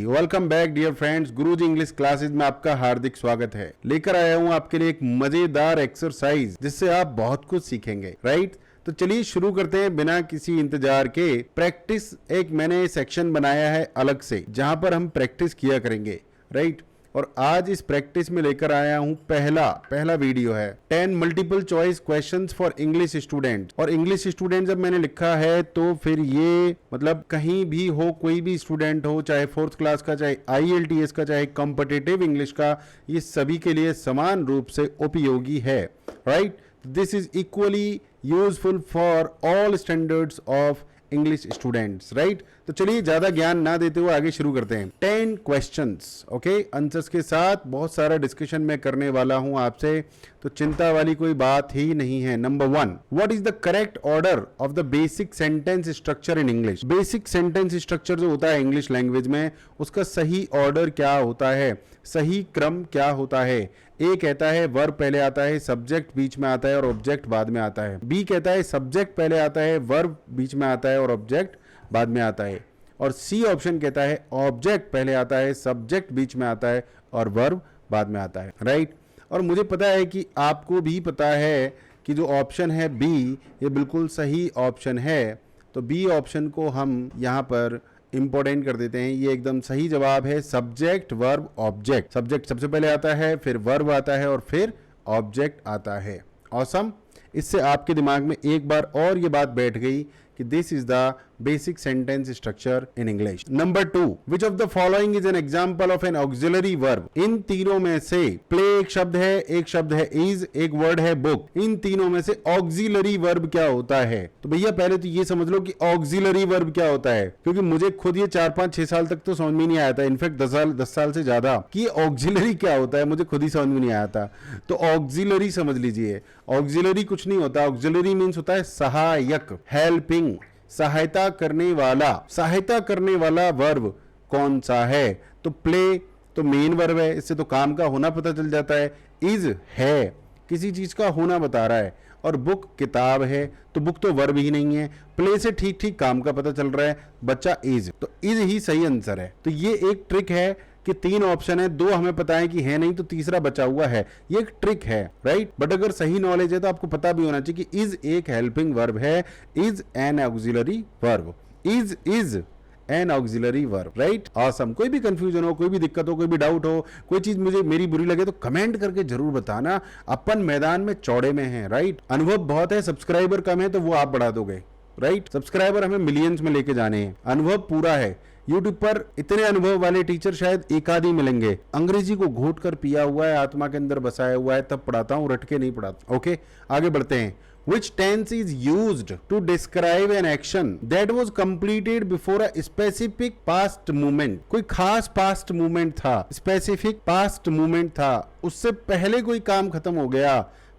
Welcome back dear friends, गुरुजी English classes में आपका हार्दिक स्वागत है। लेकर आया हूं आपके लिए एक मजेदार एक्सरसाइज जिससे आप बहुत कुछ सीखेंगे, राइट। तो चलिए शुरू करते हैं बिना किसी इंतजार के। प्रैक्टिस एक मैंने सेक्शन बनाया है अलग से जहां पर हम प्रैक्टिस किया करेंगे, राइट। और आज इस प्रैक्टिस में लेकर आया हूं पहला वीडियो है 10 multiple choice questions for English student. और इंग्लिश स्टूडेंट जब मैंने लिखा है तो फिर ये मतलब कहीं भी हो, कोई भी स्टूडेंट हो, चाहे 4th क्लास का, चाहे IELTS का, चाहे कॉम्पिटिटिव इंग्लिश का, ये सभी के लिए समान रूप से उपयोगी है, right. This is equally useful for all standards of English students, right. तो चलिए ज्यादा ज्ञान ना देते हुए आगे शुरू करते हैं। 10 क्वेश्चंस, ओके, आंसर्स के साथ बहुत सारा डिस्कशन मैं करने वाला हूं आपसे, तो चिंता वाली कोई बात ही नहीं है। Number 1, what is the correct order of the basic sentence structure in English. Basic sentence structure जो होता है इंग्लिश लैंग्वेज में, उसका सही ऑर्डर क्या होता है, सही क्रम क्या होता है। ए कहता है वर्ब पहले आता है, सब्जेक्ट बीच में आता है और ऑब्जेक्ट बाद में आता है। बी कहता है सब्जेक्ट पहले आता है, वर्ब बीच में आता है और ऑब्जेक्ट बाद में आता है। और सी ऑप्शन कहता है ऑब्जेक्ट पहले आता है, सब्जेक्ट बीच में आता है और वर्ब बाद में आता है, राइट। और मुझे पता है कि आपको भी पता है कि जो ऑप्शन है बी, ये बिल्कुल सही ऑप्शन है। तो बी ऑप्शन को हम यहाँ पर इंपॉर्टेंट कर देते हैं। ये एकदम सही जवाब है, सब्जेक्ट वर्ब ऑब्जेक्ट। सब्जेक्ट सबसे पहले आता है, फिर वर्ब आता है और फिर ऑब्जेक्ट आता है। ऑसम। इससे आपके दिमाग में एक बार और ये बात बैठ गई कि this is the basic sentence structure in English. Number 2, which of the following is an example of an auxiliary verb. इन तीनों में से प्ले एक शब्द है, एक शब्द है इज, एक वर्ड है बुक। इन तीनों में से ऑक्सिलरी वर्ब क्या होता है। तो भैया पहले तो ये समझ लो कि ऑक्सिलरी वर्ब क्या होता है, क्योंकि मुझे खुद ये 4, 5, 6 साल तक तो समझ में नहीं आया था। इनफैक्ट 10 साल से ज्यादा कि ऑक्सिलरी क्या होता है मुझे खुद ही समझ में नहीं आया था। तो ऑक्सिलरी समझ लीजिए। ऑक्सिलरी कुछ नहीं होता, ऑक्सिलरी मीन्स होता है सहायक, हेल्पिंग, सहायता करने वाला। सहायता करने वाला वर्ब कौन सा है। तो प्ले तो मेन वर्ब है, इससे तो काम का होना पता चल जाता है। इज है, किसी चीज का होना बता रहा है। और बुक किताब है, तो बुक तो वर्ब ही नहीं है। प्ले से ठीक ठीक काम का पता चल रहा है, बच्चा इज, तो इज ही सही आंसर है। तो ये एक ट्रिक है कि 3 ऑप्शन है, 2 हमें पता है कि है नहीं, तो तीसरा बचा हुआ है। ये एक ट्रिक है, राइट। बट अगर सही नॉलेज है तो आपको पता भी होना चाहिए कि इज एक हेल्पिंग वर्ब है, is an auxiliary verb, is an auxiliary verb, right. Awesome. कोई भी कंफ्यूजन हो, कोई भी दिक्कत हो, कोई भी डाउट हो, कोई चीज मुझे मेरी बुरी लगे तो कमेंट करके जरूर बताना। अपन मैदान में चौड़े में हैं, राइट। अनुभव बहुत है, सब्सक्राइबर कम है तो वो आप बढ़ा दोगे, राइट। सब्सक्राइबर हमें मिलियंस में लेके जाने हैं, अनुभव पूरा है। YouTube पर इतने अनुभव वाले टीचर शायद एक आध ही मिलेंगे। अंग्रेजी को घोट कर पिया हुआ है, आत्मा के अंदर बसाया हुआ है, तब पढ़ाता हूं, रट के नहीं पढ़ाता। ओके, आगे बढ़ते हैं। Which tense is used to describe an action that was completed before a specific past moment? कोई खास past moment था, specific past moment था, उससे पहले कोई काम खत्म हो गया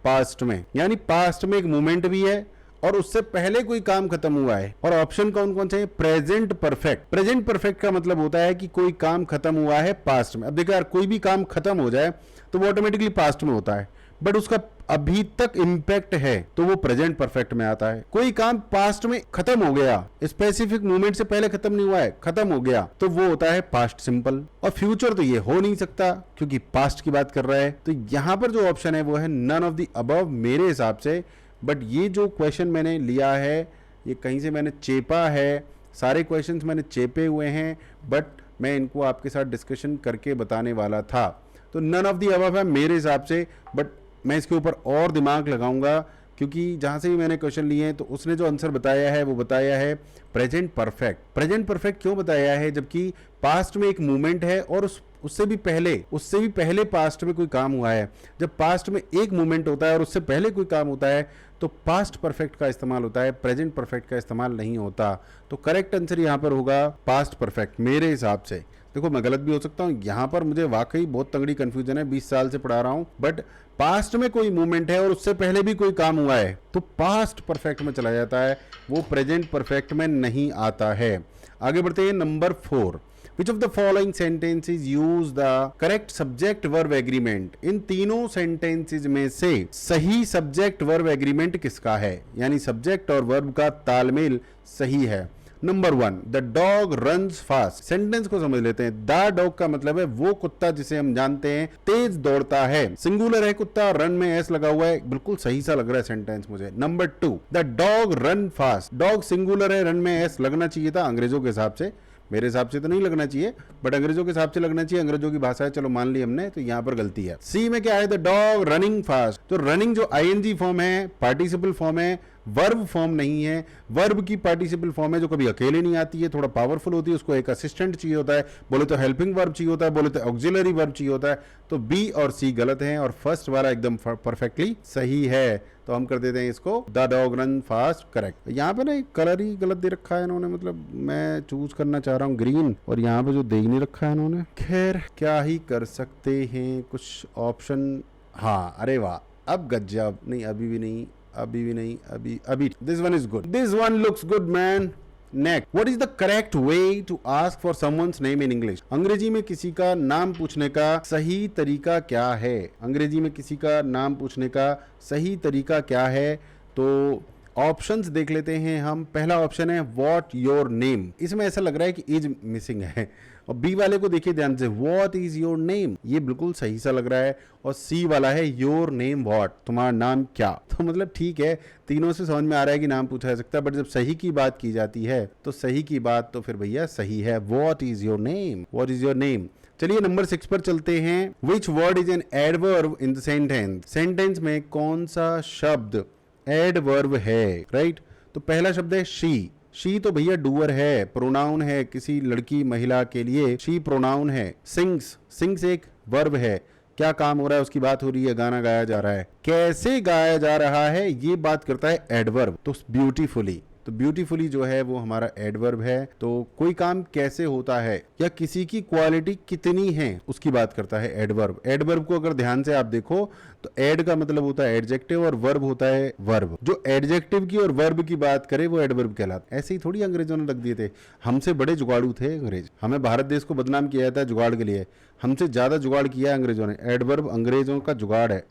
past में, यानी past में एक moment भी है और उससे पहले कोई काम खत्म हुआ है। और ऑप्शन कौन कौन से हैं? Present perfect. प्रेजेंट परफेक्ट का मतलब होता है कि कोई काम खत्म हुआ है पास्ट में। अब देखो यार, कोई भी काम खत्म हो जाए तो वो ऑटोमेटिकली पास्ट में होता है, बट उसका अभी तक इंपैक्ट है तो वो प्रेजेंट परफेक्ट में आता है। कोई काम पास्ट में खत्म हो गया, स्पेसिफिक मोमेंट से पहले खत्म नहीं हुआ है, खत्म हो गया, तो वो होता है पास्ट सिंपल। और फ्यूचर तो ये हो नहीं सकता क्योंकि पास्ट की बात कर रहा है। तो यहां पर जो ऑप्शन है वो है नन ऑफ द अबव मेरे हिसाब से। बट ये जो क्वेश्चन मैंने लिया है ये कहीं से मैंने चेपा है, सारे क्वेश्चंस मैंने चेपे हुए हैं, बट मैं इनको आपके साथ डिस्कशन करके बताने वाला था। तो नन ऑफ दी अबव है मेरे हिसाब से, बट मैं इसके ऊपर और दिमाग लगाऊंगा क्योंकि जहां से भी मैंने क्वेश्चन लिए हैं तो उसने जो आंसर बताया है वो बताया है प्रेजेंट परफेक्ट। प्रेजेंट परफेक्ट क्यों बताया है, जबकि पास्ट में एक मूवमेंट है और उससे भी पहले पास्ट में कोई काम हुआ है। जब पास्ट में एक मूवमेंट होता है और उससे पहले कोई काम होता है तो पास्ट परफेक्ट का इस्तेमाल होता है, प्रेजेंट परफेक्ट का इस्तेमाल नहीं होता। तो करेक्ट आंसर यहां पर होगा पास्ट परफेक्ट मेरे हिसाब से। देखो मैं गलत भी हो सकता हूं, यहां पर मुझे वाकई बहुत तगड़ी कंफ्यूजन है, 20 साल से पढ़ा रहा हूं। बट पास्ट में कोई मूवमेंट है और उससे पहले भी कोई काम हुआ है तो पास्ट परफेक्ट में चला जाता है, वो प्रेजेंट परफेक्ट में नहीं आता है। आगे बढ़ते हैं। Number 4, Which of the following sentences use the correct subject verb agreement? इन तीनों sentences में से सही subject verb agreement किसका है, यानी subject और verb का तालमेल सही है। Number 1, the dog runs fast. Sentence को समझ लेते हैं। द डॉग का मतलब है वो कुत्ता जिसे हम जानते हैं तेज दौड़ता है। सिंगुलर है कुत्ता, रन में एस लगा हुआ है, बिल्कुल सही सा लग रहा है सेंटेंस मुझे। Number 2, the dog run fast. Dog singular है, रन में एस लगना चाहिए था अंग्रेजों के हिसाब से, मेरे हिसाब से तो नहीं लगना चाहिए, बट अंग्रेजों के हिसाब से लगना चाहिए। अंग्रेजों की भाषा है, चलो मान ली हमने, तो यहां पर गलती है। सी में क्या है, द डॉग रनिंग फास्ट। तो रनिंग जो आईएनजी फॉर्म है, पार्टिसिपल फॉर्म है, वर्ब फॉर्म नहीं है। वर्ब की पार्टिसिपल फॉर्म है जो कभी अकेले नहीं आती है, थोड़ा पावरफुल होती है, उसको एक असिस्टेंट चाहिए होता है। बोले तो हेल्पिंग वर्ब चाहिए होता है, बोले तो ऑक्सिलरी वर्ब चाहिए होता है। तो बी और सी गलत हैं और फर्स्ट वाला एकदम परफेक्टली सही है। तो हम कर देते हैं इसको the dog run fast correct. यहाँ पे ना एक कलर ही गलत दे रखा है इन्होंने, मतलब मैं चूज करना चाह रहा हूँ ग्रीन और यहाँ पे जो दे नहीं रखा है इन्होंने। खैर क्या ही कर सकते हैं, कुछ ऑप्शन। हाँ अरे वाह, अब गजब। नहीं अभी भी नहीं, अभी भी नहीं, अभी this one is good, this one looks good man. Next, what is the correct way to ask for someone's name in English. अंग्रेजी में किसी का नाम पूछने का सही तरीका क्या है। अंग्रेजी में किसी का नाम पूछने का सही तरीका क्या है, तो ऑप्शंस देख लेते हैं हम। पहला ऑप्शन है व्हाट योर नेम। इसमें ऐसा लग रहा है कि इज मिसिंग है। और बी वाले को देखिए ध्यान से, व्हाट इज योर नेम, ये बिल्कुल सही सा लग रहा है। और सी वाला है योर नेम व्हाट, तुम्हारा नाम क्या। तो मतलब ठीक है, तीनों से समझ में आ रहा है कि नाम पूछा जा सकता है, बट जब सही की बात की जाती है तो सही की बात तो फिर भैया सही है, what is your name, what is your name. चलिए नंबर 6 पर चलते हैं। Which word is an adverb in the sentence. Sentence में कौन सा शब्द एडवर्ब है, राइट। तो पहला शब्द है शी। शी तो भैया डूअर है, प्रोनाउन है, किसी लड़की महिला के लिए शी प्रोनाउन है। सिंग्स, सिंग्स एक वर्ब है, क्या काम हो रहा है उसकी बात हो रही है, गाना गाया जा रहा है। कैसे गाया जा रहा है ये बात करता है एडवर्ब। तो ब्यूटीफुली, तो ब्यूटीफुली जो है वो हमारा एडवर्ब है। तो कोई काम कैसे होता है या किसी की क्वालिटी कितनी है उसकी बात करता है एडवर्ब। एडवर्ब को अगर ध्यान से आप देखो तो एड का मतलब होता है एडजेक्टिव और वर्ब होता है वर्ब। जो एडजेक्टिव की और वर्ब की बात करे वो एडवर्ब कहलाता है। ऐसे ही थोड़ी अंग्रेजों ने रख दिए थे, हमसे बड़े जुगाड़ू थे अंग्रेज। हमें भारत देश को बदनाम किया जाता है जुगाड़ के लिए, हमसे ज्यादा जुगाड़ किया है अंग्रेजों ने। एडवर्ब अंग्रेजों का जुगाड़ है,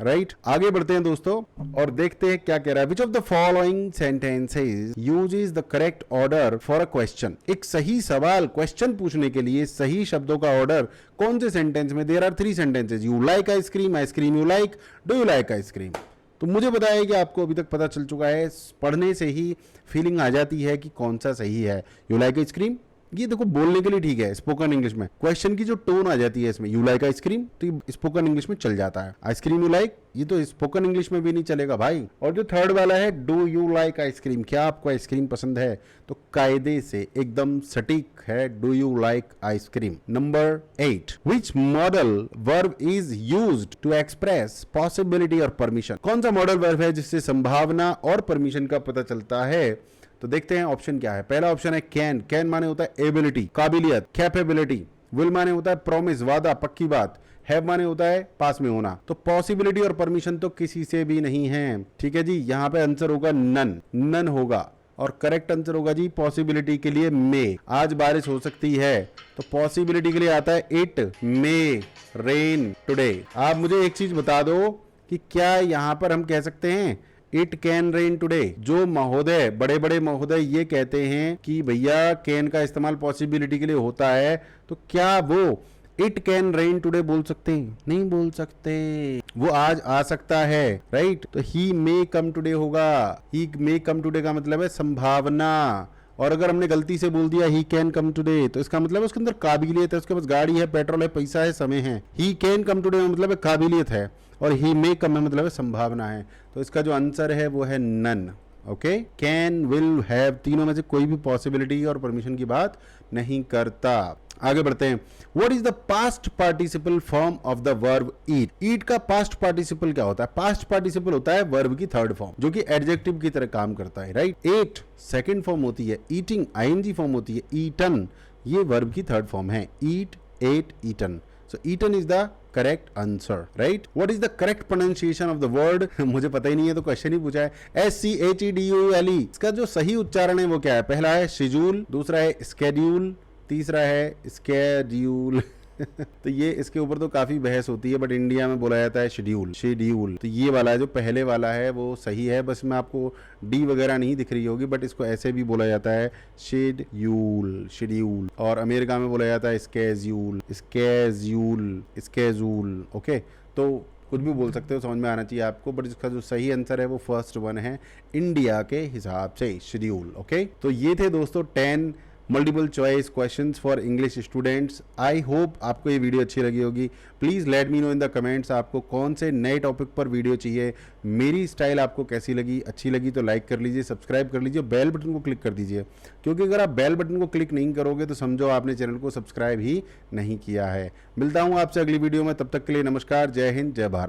राइट। आगे बढ़ते हैं दोस्तों और देखते हैं क्या कह रहा है। विच of the following sentences uses the correct order for a question. एक सही सवाल, क्वेश्चन पूछने के लिए सही शब्दों का ऑर्डर कौन से सेंटेंस में। There are 3 sentences, you like ice cream, ice cream you like, do you like ice cream. तो मुझे पता है कि आपको अभी तक पता चल चुका है, पढ़ने से ही फीलिंग आ जाती है कि कौन सा सही है। यू लाइक आइसक्रीम, ये देखो बोलने के लिए ठीक है, स्पोकन इंग्लिश में क्वेश्चन की जो टोन आ जाती है इसमें, यू लाइक आइसक्रीम, तो ये स्पोकन इंग्लिश में चल जाता है। आइसक्रीम यू लाइक, ये तो स्पोकन इंग्लिश में भी नहीं चलेगा भाई। और जो थर्ड वाला है डू यू लाइक आइसक्रीम, क्या आपको आइसक्रीम पसंद है, तो कायदे से एकदम सटीक है do you like ice cream. Number 8, which modal verb is used to express possibility और परमिशन। कौन सा मॉडल वर्ब है जिससे संभावना और परमिशन का पता चलता है। तो देखते हैं ऑप्शन क्या है। पहला ऑप्शन है कैन। कैन माने होता है एबिलिटी, काबिलियत, कैपेबिलिटी। विल माने होता है प्रॉमिस, वादा, पक्की बात। हैव माने होता है पास में होना। तो पॉसिबिलिटी और परमिशन तो किसी से भी नहीं है, ठीक है जी। यहाँ पे आंसर होगा नन, नन होगा। और करेक्ट आंसर होगा जी पॉसिबिलिटी के लिए मे। आज बारिश हो सकती है, तो पॉसिबिलिटी के लिए आता है इट मे रेन टुडे। आप मुझे एक चीज बता दो कि क्या यहाँ पर हम कह सकते हैं इट कैन रेन टुडे। जो महोदय, बड़े बड़े महोदय ये कहते हैं कि भैया कैन का इस्तेमाल पॉसिबिलिटी के लिए होता है, तो क्या वो इट कैन रेन टुडे बोल सकते हैं? नहीं बोल सकते। वो आज आ सकता है, राइट। तो ही मे कम टुडे होगा। ही मे कम टुडे का मतलब है संभावना। और अगर हमने गलती से बोल दिया ही कैन कम टुडे, तो इसका मतलब है उसके अंदर काबिलियत है, उसके पास गाड़ी है, पेट्रोल है, पैसा है, समय है। ही कैन कम टुडे मतलब है काबिलियत है, और ही मे कम में मतलब है संभावना है। तो इसका जो आंसर है वो है none. Okay, can, will, have, तीनों में से कोई भी पॉसिबिलिटी और परमिशन की बात नहीं करता। आगे बढ़ते हैं। What is the past participle form of the verb eat. Eat का पास्ट पार्टिसिपल क्या होता है? पास्ट पार्टिसिपल होता है वर्ब की थर्ड फॉर्म, जो कि एडजेक्टिव की तरह काम करता है, राइट। एट सेकंड फॉर्म होती है, ईटिंग आईएनजी फॉर्म होती है, ईटन ये वर्ब की थर्ड फॉर्म है। Eat, ate, eaten. So eaten is the correct answer, right? What is the correct pronunciation of the word? मुझे पता ही नहीं है तो क्वेश्चन ही पूछा है। SCHEDULE, इसका जो सही उच्चारण है वो क्या है? पहला है शेड्यूल, दूसरा है स्केड्यूल, तीसरा है स्केड्यूल तो ये इसके ऊपर तो काफी बहस होती है, बट इंडिया में बोला जाता है शेड्यूल, शेड्यूल। तो ये वाला है जो पहले वाला है वो सही है, बस में आपको डी वगैरह नहीं दिख रही होगी, बट इसको ऐसे भी बोला जाता है शेड्यूल, शेड्यूल। और अमेरिका में बोला जाता है स्केज्यूल, स्केज्यूल, स्केजूल। ओके, तो कुछ भी बोल सकते हो, समझ में आना चाहिए आपको, बट इसका जो सही आंसर है वो फर्स्ट वन है, इंडिया के हिसाब से शेड्यूल। ओके, तो ये थे दोस्तों 10 multiple choice questions for English students. I hope आपको ये वीडियो अच्छी लगी होगी। Please let me know in the comments आपको कौन से नए टॉपिक पर वीडियो चाहिए, मेरी स्टाइल आपको कैसी लगी। अच्छी लगी तो लाइक कर लीजिए, सब्सक्राइब कर लीजिए, बेल बटन को क्लिक कर दीजिए, क्योंकि अगर आप बेल बटन को क्लिक नहीं करोगे तो समझो आपने चैनल को सब्सक्राइब ही नहीं किया है। मिलता हूँ आपसे अगली वीडियो में, तब तक के लिए नमस्कार, जय हिंद, जय भारत।